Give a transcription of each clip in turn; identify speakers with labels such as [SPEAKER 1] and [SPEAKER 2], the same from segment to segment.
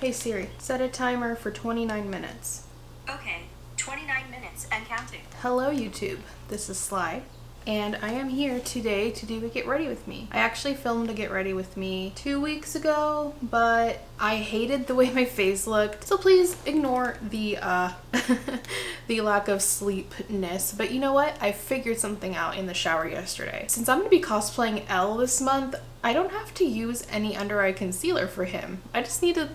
[SPEAKER 1] Hey Siri, set a timer for 29 minutes.
[SPEAKER 2] Okay, 29 minutes and counting.
[SPEAKER 1] Hello YouTube, this is Sly, and I am here today to do a Get Ready With Me. I actually filmed a Get Ready With Me 2 weeks ago, but I hated the way my face looked, so please ignore the the lack of sleepness. But you know what? I figured something out in the shower yesterday. Since I'm going to be cosplaying Elle this month, I don't have to use any under eye concealer for him. I just need to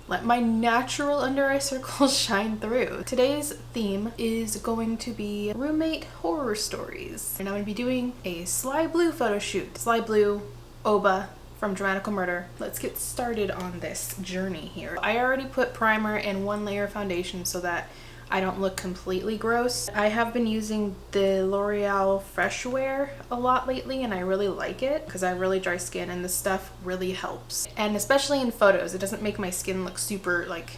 [SPEAKER 1] let my natural under eye circles shine through. Today's theme is going to be roommate horror stories. And I'm going to be doing a Sly Blue photo shoot. Sly Blue, Aoba from Dramatical Murder. Let's get started on this journey here. I already put primer and 1 layer of foundation so that I don't look completely gross. I have been using the L'Oreal Fresh Wear a lot lately and I really like it because I have really dry skin and this stuff really helps. And especially in photos, it doesn't make my skin look super like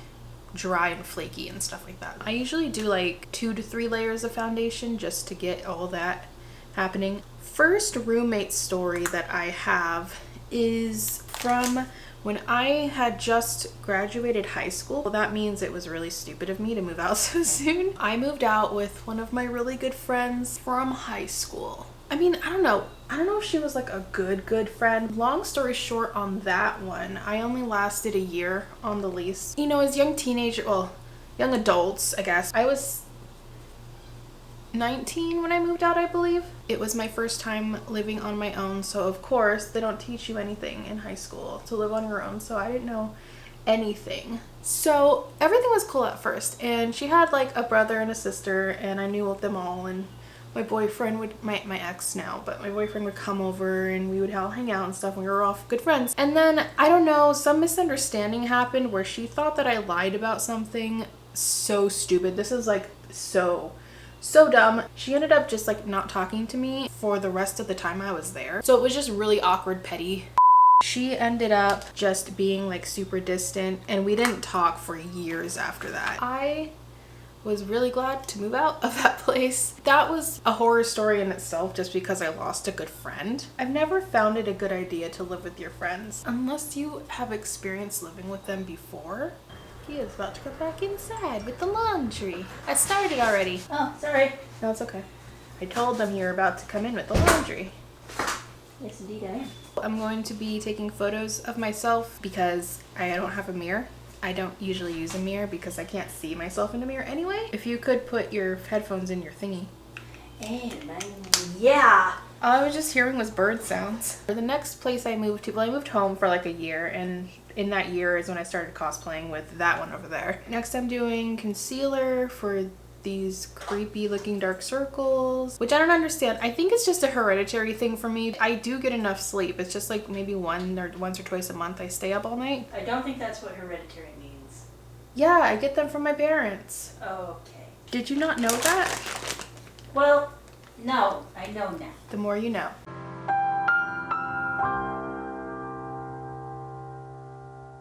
[SPEAKER 1] dry and flaky and stuff like that. I usually do like 2 to 3 layers of foundation just to get all that happening. First roommate story that I have is from when I had just graduated high school. Well, that means it was really stupid of me to move out so soon. I moved out with one of my really good friends from high school. I mean, I don't know if she was like a good friend. Long story short on that one, I only lasted a year on the lease. You know, as young adults, I guess. I was 19 when I moved out, I believe. It was my first time living on my own, so of course they don't teach you anything in high school to live on your own, so I didn't know anything. So everything was cool at first, and she had like a brother and a sister, and I knew them all, and my boyfriend would, my ex now, but my boyfriend would come over and we would all hang out and stuff, and we were all good friends. And then, I don't know, some misunderstanding happened where she thought that I lied about something so stupid. This is like so dumb. She ended up just like not talking to me for the rest of the time I was there. So it was just really awkward, petty. She ended up just being like super distant and we didn't talk for years after that. I was really glad to move out of that place. That was a horror story in itself just because I lost a good friend. I've never found it a good idea to live with your friends unless you have experienced living with them before. He is about to go back inside with the laundry. I started already. Oh, sorry. No, it's okay. I told them you were about to come in with the laundry.
[SPEAKER 2] Yes, indeed I am.
[SPEAKER 1] I'm going to be taking photos of myself because I don't have a mirror. I don't usually use a mirror because I can't see myself in a mirror anyway. If you could put your headphones in your thingy.
[SPEAKER 2] Yeah.
[SPEAKER 1] All I was just hearing was bird sounds. The next place I moved to, well, I moved home for like a year, and in that year is when I started cosplaying with that one over there. Next I'm doing concealer for these creepy looking dark circles, which I don't understand. I think it's just a hereditary thing for me. I do get enough sleep. It's just like maybe once or twice a month I stay up all night.
[SPEAKER 2] I don't think that's what hereditary means.
[SPEAKER 1] Yeah, I get them from my parents.
[SPEAKER 2] Okay.
[SPEAKER 1] Did you not know that?
[SPEAKER 2] Well, no, I know now.
[SPEAKER 1] The more you know.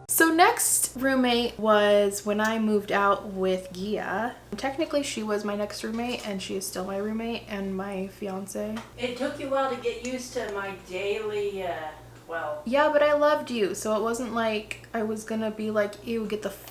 [SPEAKER 1] So next roommate was when I moved out with Gia. Technically she was my next roommate and she is still my roommate and my fiance.
[SPEAKER 2] It took you a while to get used to my daily, well...
[SPEAKER 1] Yeah, but I loved you, so it wasn't like I was gonna be like, ew, get the f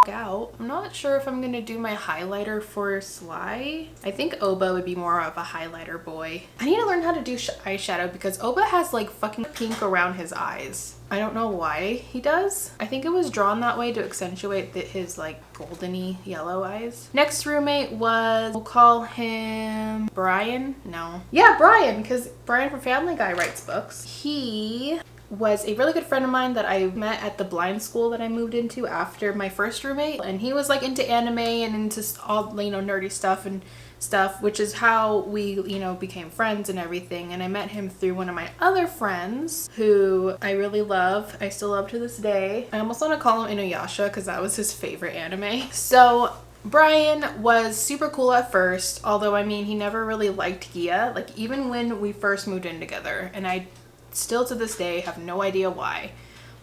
[SPEAKER 1] out. I'm not sure if I'm gonna do my highlighter for Sly. I think Aoba would be more of a highlighter boy. I need to learn how to do eyeshadow because Aoba has like fucking pink around his eyes. I don't know why he does. I think it was drawn that way to accentuate his like goldeny yellow eyes. Next roommate was, we'll call him Brian. No. Yeah, Brian, because Brian from Family Guy writes books. He was a really good friend of mine that I met at the blind school that I moved into after my first roommate, and he was like into anime and into all, you know, nerdy stuff and stuff, which is how we, you know, became friends and everything. And I met him through one of my other friends who I really love. I still love to this day. I almost want to call him Inuyasha because that was his favorite anime. So Brian was super cool at first, although I mean he never really liked Gia, like even when we first moved in together, and I still to this day have no idea why.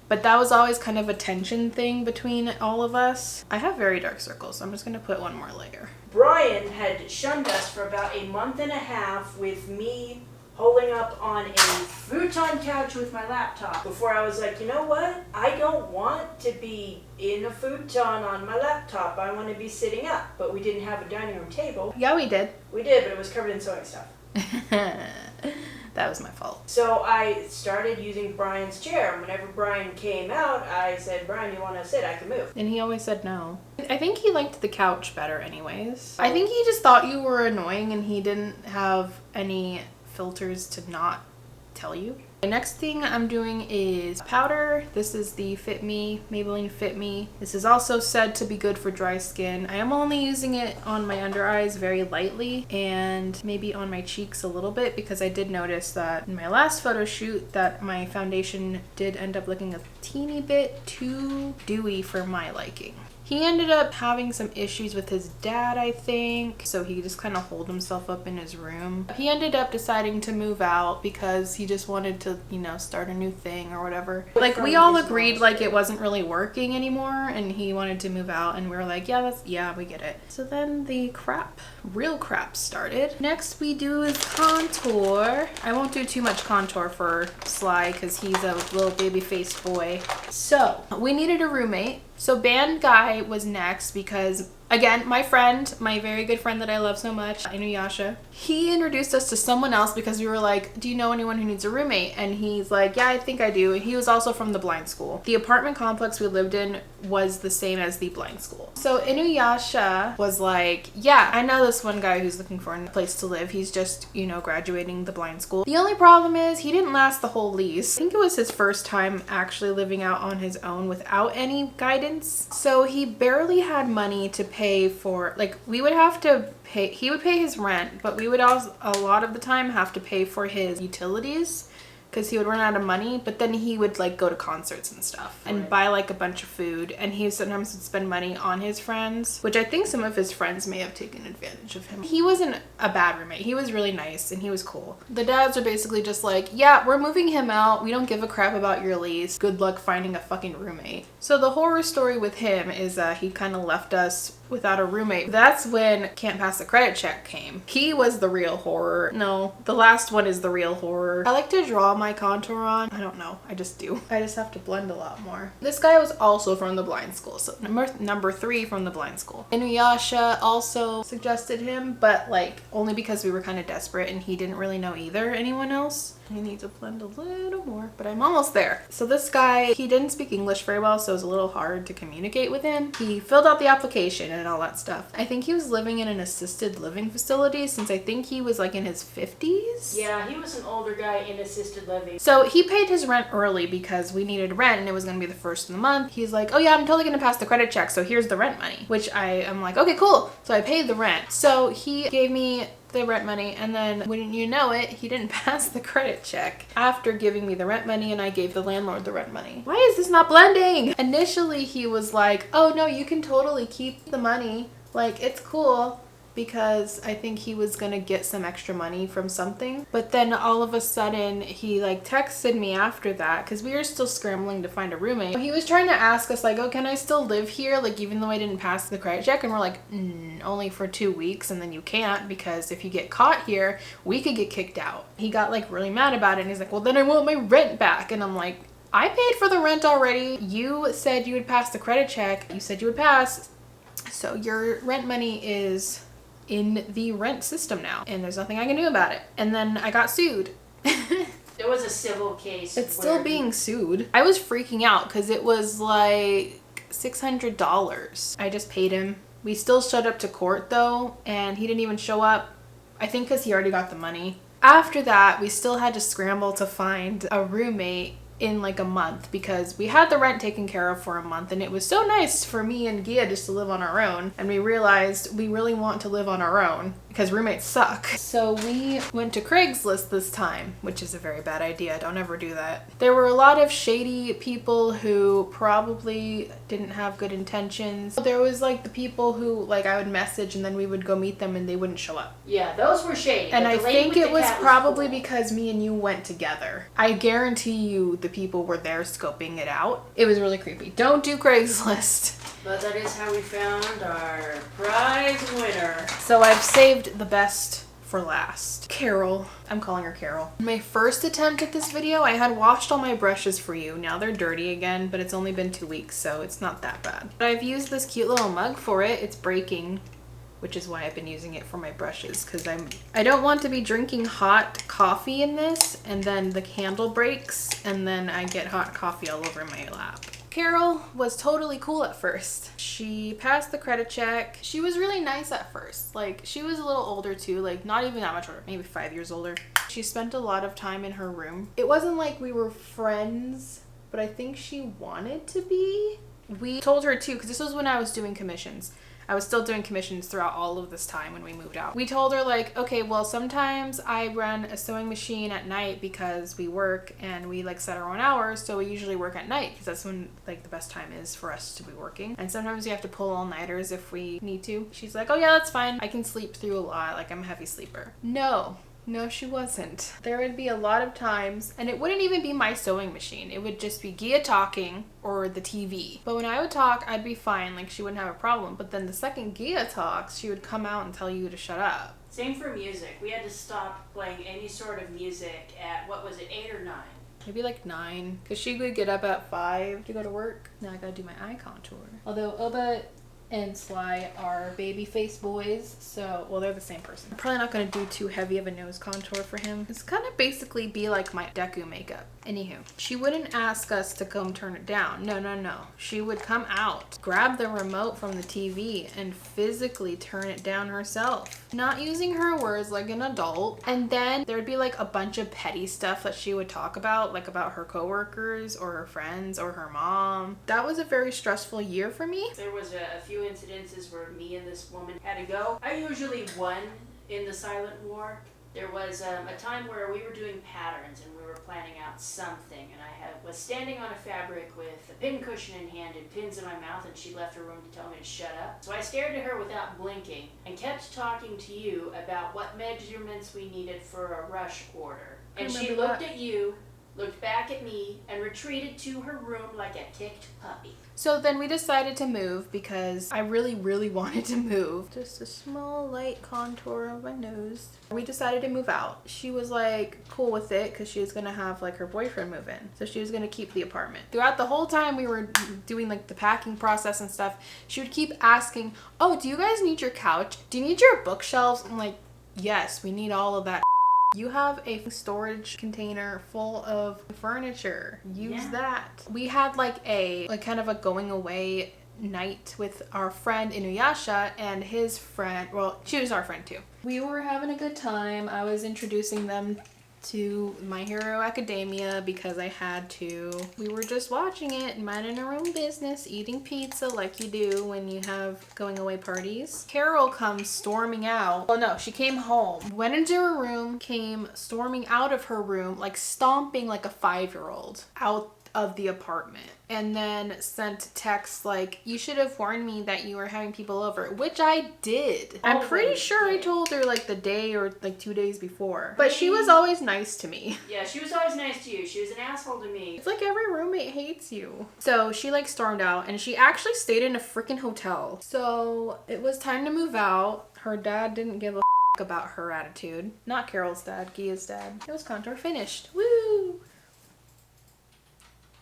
[SPEAKER 1] But that was always kind of a tension thing between all of us. I have very dark circles, so I'm just gonna put 1 more layer.
[SPEAKER 2] Brian had shunned us for about a month and a half with me holding up on a futon couch with my laptop before I was like, you know what? I don't want to be in a futon on my laptop. I want to be sitting up. But we didn't have a dining room table.
[SPEAKER 1] Yeah, we did.
[SPEAKER 2] We did, but it was covered in sewing stuff.
[SPEAKER 1] That was my fault.
[SPEAKER 2] So I started using Brian's chair. And whenever Brian came out, I said, Brian, you want to sit? I can move.
[SPEAKER 1] And he always said no. I think he liked the couch better anyways. I think he just thought you were annoying and he didn't have any filters to not tell you. The next thing I'm doing is powder. This is the Fit Me, Maybelline Fit Me. This is also said to be good for dry skin. I am only using it on my under eyes very lightly and maybe on my cheeks a little bit because I did notice that in my last photo shoot that my foundation did end up looking a teeny bit too dewy for my liking. He ended up having some issues with his dad, I think, so he just kind of holed himself up in his room. He ended up deciding to move out because he just wanted to, you know, start a new thing or whatever. Like, we all agreed, like, it wasn't really working anymore, and he wanted to move out, and we were like, yeah, we get it. So then the real crap started. Next we do is contour. I won't do too much contour for Sly because he's a little baby-faced boy. So, we needed a roommate. So Band Guy was next because, again, my friend, my very good friend that I love so much, Inuyasha, he introduced us to someone else because we were like, do you know anyone who needs a roommate? And he's like, yeah, I think I do. And he was also from the blind school. The apartment complex we lived in was the same as the blind school. So Inuyasha was like, yeah, I know this one guy who's looking for a place to live. He's just, you know, graduating the blind school. The only problem is he didn't last the whole lease. I think it was his first time actually living out on his own without any guidance. So he barely had money to pay for, like, we would have to pay, he would pay his rent, but we would also a lot of the time have to pay for his utilities because he would run out of money. But then he would like go to concerts and stuff and buy like a bunch of food, and he sometimes would spend money on his friends, which I think some of his friends may have taken advantage of him. He wasn't a bad roommate. He was really nice and he was cool. The dads are basically just like, yeah, we're moving him out. We don't give a crap about your lease. Good luck finding a fucking roommate. So the horror story with him is he kind of left us without a roommate. That's when Can't Pass the Credit Check came. He was the real horror. No, the last one is the real horror. I like to draw my contour on. I don't know. I just do. I just have to blend a lot more. This guy was also from the blind school. So number 3 from the blind school. Inuyasha also suggested him, but like only because we were kind of desperate and he didn't really know either anyone else. I need to blend a little more, but I'm almost there. So this guy, he didn't speak English very well, so it was a little hard to communicate with him. He filled out the application and all that stuff. I think he was living in an assisted living facility since I think he was like in his 50s.
[SPEAKER 2] Yeah, he was an older guy in assisted living.
[SPEAKER 1] So he paid his rent early because we needed rent and it was going to be the first of the month. He's like, oh yeah, I'm totally going to pass the credit check, so here's the rent money, which I am like, okay, cool. So I paid the rent. So he gave me the rent money, and then wouldn't you know it, he didn't pass the credit check after giving me the rent money, and I gave the landlord the rent money. Why is this not blending? Initially he was like, oh no, you can totally keep the money, like it's cool, because I think he was gonna get some extra money from something. But then all of a sudden he like texted me after that because we were still scrambling to find a roommate. He was trying to ask us like, oh, can I still live here, like even though I didn't pass the credit check? And we're like, only for 2 weeks, and then you can't, because if you get caught here we could get kicked out. He got like really mad about it and he's like, well then I want my rent back. And I'm like, I paid for the rent already. You said you would pass the credit check. You said you would pass, so your rent money is in the rent system now, and there's nothing I can do about it. And then I got sued.
[SPEAKER 2] There was a civil case.
[SPEAKER 1] It's still being sued. I was freaking out because it was like $600. I just paid him. We still showed up to court though, and he didn't even show up. I think because he already got the money. After that, we still had to scramble to find a roommate in like a month because we had the rent taken care of for a month, and it was so nice for me and Gia just to live on our own, and we realized we really want to live on our own because roommates suck. So we went to Craigslist this time, which is a very bad idea. Don't ever do that. There were a lot of shady people who probably didn't have good intentions. There was like the people who like I would message and then we would go meet them and they wouldn't show up.
[SPEAKER 2] Yeah, those were shady.
[SPEAKER 1] And I think it was probably because me and you went together. I guarantee you the people were there scoping it out. It was really creepy. Don't do Craigslist.
[SPEAKER 2] But that is how we found our prize winner.
[SPEAKER 1] So I've saved the best for last. Carol. I'm calling her Carol. My first attempt at this video, I had washed all my brushes for you. Now they're dirty again, but it's only been 2 weeks, so it's not that bad. But I've used this cute little mug for it. It's breaking, which is why I've been using it for my brushes, because I don't want to be drinking hot coffee in this and then the handle breaks and then I get hot coffee all over my lap. Carol was totally cool at first. She passed the credit check. She was really nice at first. Like, she was a little older too, like not even that much older, maybe 5 years older. She spent a lot of time in her room. It wasn't like we were friends, but I think she wanted to be. We told her too, because this was when I was doing commissions. I was still doing commissions throughout all of this time when we moved out. We told her like, okay, well, sometimes I run a sewing machine at night because we work and we like set our own hours. So we usually work at night because that's when like the best time is for us to be working. And sometimes we have to pull all-nighters if we need to. She's like, oh yeah, that's fine. I can sleep through a lot. Like, I'm a heavy sleeper. No, she wasn't. There would be a lot of times, and it wouldn't even be my sewing machine. It would just be Gia talking or the TV. But when I would talk, I'd be fine. Like, she wouldn't have a problem. But then the second Gia talks, she would come out and tell you to shut up.
[SPEAKER 2] Same for music. We had to stop playing any sort of music at, what was it, 8 or 9?
[SPEAKER 1] Maybe like 9. Because she would get up at 5 to go to work. Now I gotta do my eye contour. Although Aoba and Sly are baby face boys, so, well, they're the same person. I'm probably not gonna do too heavy of a nose contour for him. It's kind of basically be like my Deku makeup. Anywho, she wouldn't ask us to come turn it down. No. She would come out, grab the remote from the TV, and physically turn it down herself. Not using her words like an adult. And then there'd be like a bunch of petty stuff that she would talk about, like about her coworkers or her friends or her mom. That was a very stressful year for me.
[SPEAKER 2] There was a few incidences where me and this woman had to go. I usually won in the silent war. There was a time where we were doing patterns and we were planning out something, and I was standing on a fabric with a pin cushion in hand and pins in my mouth, and she left her room to tell me to shut up. So I stared at her without blinking and kept talking to you about what measurements we needed for a rush order. And she looked at you, looked back at me, and retreated to her room like a kicked puppy.
[SPEAKER 1] So then we decided to move because I really, really wanted to move. Just a small light contour of my nose. We decided to move out. She was like cool with it because she was gonna have like her boyfriend move in. So she was gonna keep the apartment. Throughout the whole time we were doing like the packing process and stuff, she would keep asking, oh, do you guys need your couch? Do you need your bookshelves? I'm like, yes, we need all of that. You have a storage container full of furniture. Use that. We had like kind of a going away night with our friend Inuyasha and his friend. Well, she was our friend too. We were having a good time. I was introducing them to My Hero Academia because I had to. We were just watching it, minding our own business, eating pizza like you do when you have going away parties. Carol comes storming out. Well, no, she came home, went into her room, came storming out of her room, like stomping like a 5-year-old out of the apartment, and then sent texts like, you should have warned me that you were having people over, which I did. I'm pretty sure I told her like the day or like 2 days before, but she was always nice to me.
[SPEAKER 2] Yeah, she was always nice to you. She was an asshole to me.
[SPEAKER 1] It's like every roommate hates you. So she like stormed out, and she actually stayed in a freaking hotel. So it was time to move out. Her dad didn't give a about her attitude. Not Carol's dad, Gia's dad. It was contour finished. Woo!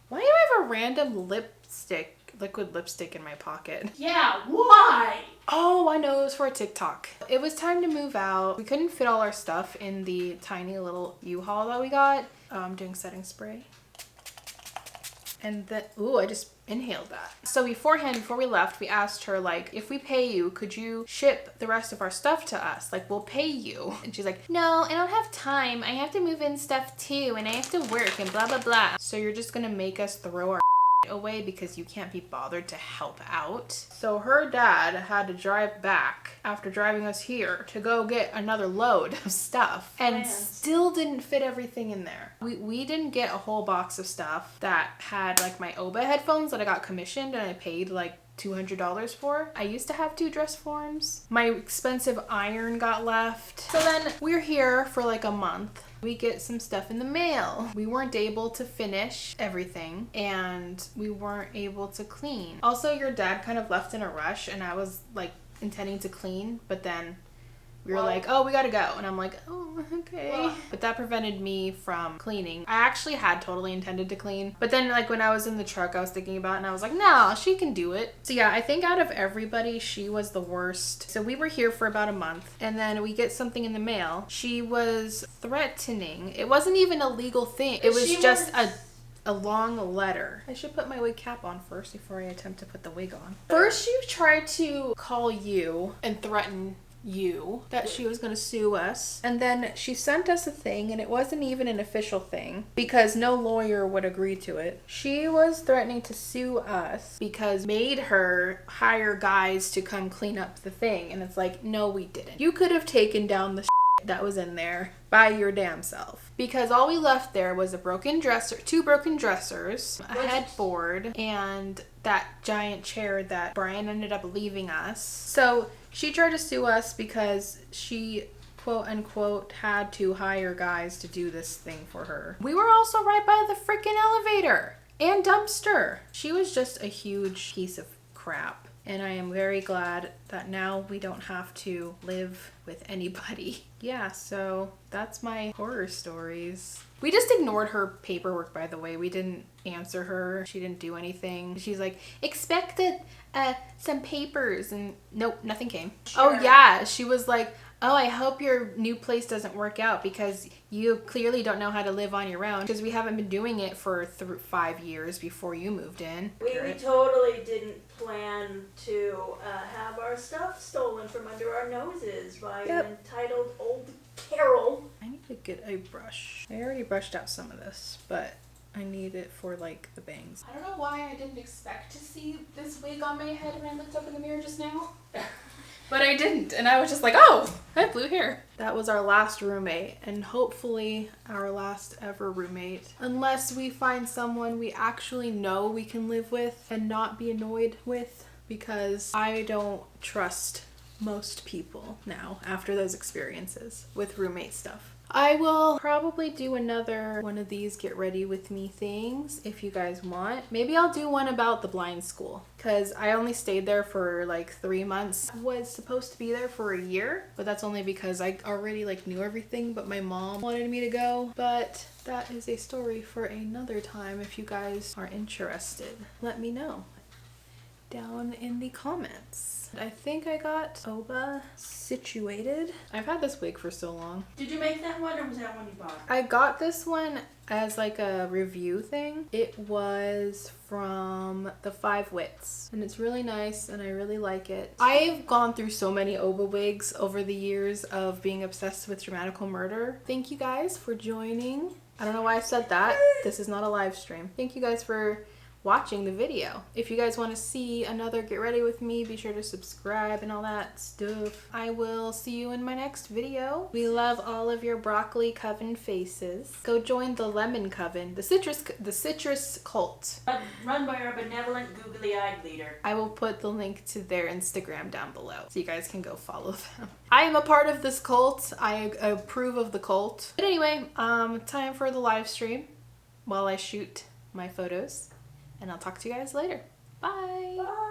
[SPEAKER 1] Why do I have a random liquid lipstick in my pocket?
[SPEAKER 2] Yeah, why?
[SPEAKER 1] Oh, I know, it was for a TikTok. It was time to move out. We couldn't fit all our stuff in the tiny little U-Haul that we got. I'm doing setting spray. And then, ooh, I just inhaled that. So beforehand, before we left, we asked her, like, if we pay you, could you ship the rest of our stuff to us? Like, we'll pay you. And she's like, no, I don't have time. I have to move in stuff too, and I have to work and blah, blah, blah. So you're just gonna make us throw our away because you can't be bothered to help out. So her dad had to drive back after driving us here to go get another load of stuff, and still didn't fit everything in there. We didn't get a whole box of stuff that had like my Aoba headphones that I got commissioned and I paid like $200 for. I used to have 2 dress forms. My expensive iron got left. So then we're here for like a month. We get some stuff in the mail. We weren't able to finish everything, and we weren't able to clean. Also, your dad kind of left in a rush, and I was like intending to clean, but then We were like, oh, we gotta go. And I'm like, oh, okay. But that prevented me from cleaning. I actually had totally intended to clean. But then like when I was in the truck, I was thinking about it and I was like, no, she can do it. So yeah, I think out of everybody, she was the worst. So we were here for about a month and then we get something in the mail. She was threatening. It wasn't even a legal thing. It was just a long letter. I should put my wig cap on first before I attempt to put the wig on. First, she tried to call you and threaten you that she was going to sue us, and then she sent us a thing and it wasn't even an official thing because no lawyer would agree to it. She was threatening to sue us because made her hire guys to come clean up the thing, and it's like, no, we didn't. You could have taken down the that was in there by your damn self, because all we left there was a broken dresser, 2 broken dressers, a headboard, and that giant chair that Brian ended up leaving us. So she tried to sue us because she quote unquote had to hire guys to do this thing for her. We were also right by the freaking elevator and dumpster. She was just a huge piece of crap. And I am very glad that now we don't have to live with anybody. Yeah, so that's my horror stories. We just ignored her paperwork, by the way. We didn't answer her. She didn't do anything. She's like, expected some papers, and nope, nothing came. Sure. Oh yeah, she was like, oh, I hope your new place doesn't work out because you clearly don't know how to live on your own, because we haven't been doing it for 5 years before you moved in.
[SPEAKER 2] We totally didn't plan to have our stuff stolen from under our noses by an entitled old Carol.
[SPEAKER 1] I need to get a brush. I already brushed out some of this, but I need it for like the bangs. I don't know why I didn't expect to see this wig on my head when I looked up in the mirror just now. But I didn't, and I was just like, oh, I have blue hair. That was our last roommate, and hopefully our last ever roommate. Unless we find someone we actually know we can live with and not be annoyed with, because I don't trust most people now after those experiences with roommate stuff. I will probably do another one of these get ready with me things if you guys want. Maybe I'll do one about the blind school, because I only stayed there for like 3 months. I was supposed to be there for a year, but that's only because I already like knew everything, but my mom wanted me to go. But that is a story for another time. If you guys are interested, let me know down in the comments. I think I got Aoba situated. I've had this wig for so long.
[SPEAKER 2] Did you make that one, or was that one you bought?
[SPEAKER 1] I got this one as like a review thing. It was from the 5 Wits, and it's really nice and I really like it. I've gone through so many Aoba wigs over the years of being obsessed with Dramatical Murder. Thank you guys for joining. I don't know why I said that. This is not a live stream. Thank you guys for watching the video. If you guys want to see another get ready with me, be sure to subscribe and all that stuff. I will see you in my next video. We love all of your broccoli coven faces. Go join the lemon coven, the citrus cult.
[SPEAKER 2] Run by our benevolent googly-eyed leader.
[SPEAKER 1] I will put the link to their Instagram down below so you guys can go follow them. I am a part of this cult. I approve of the cult. But anyway, time for the live stream while I shoot my photos. And I'll talk to you guys later. Bye. Bye.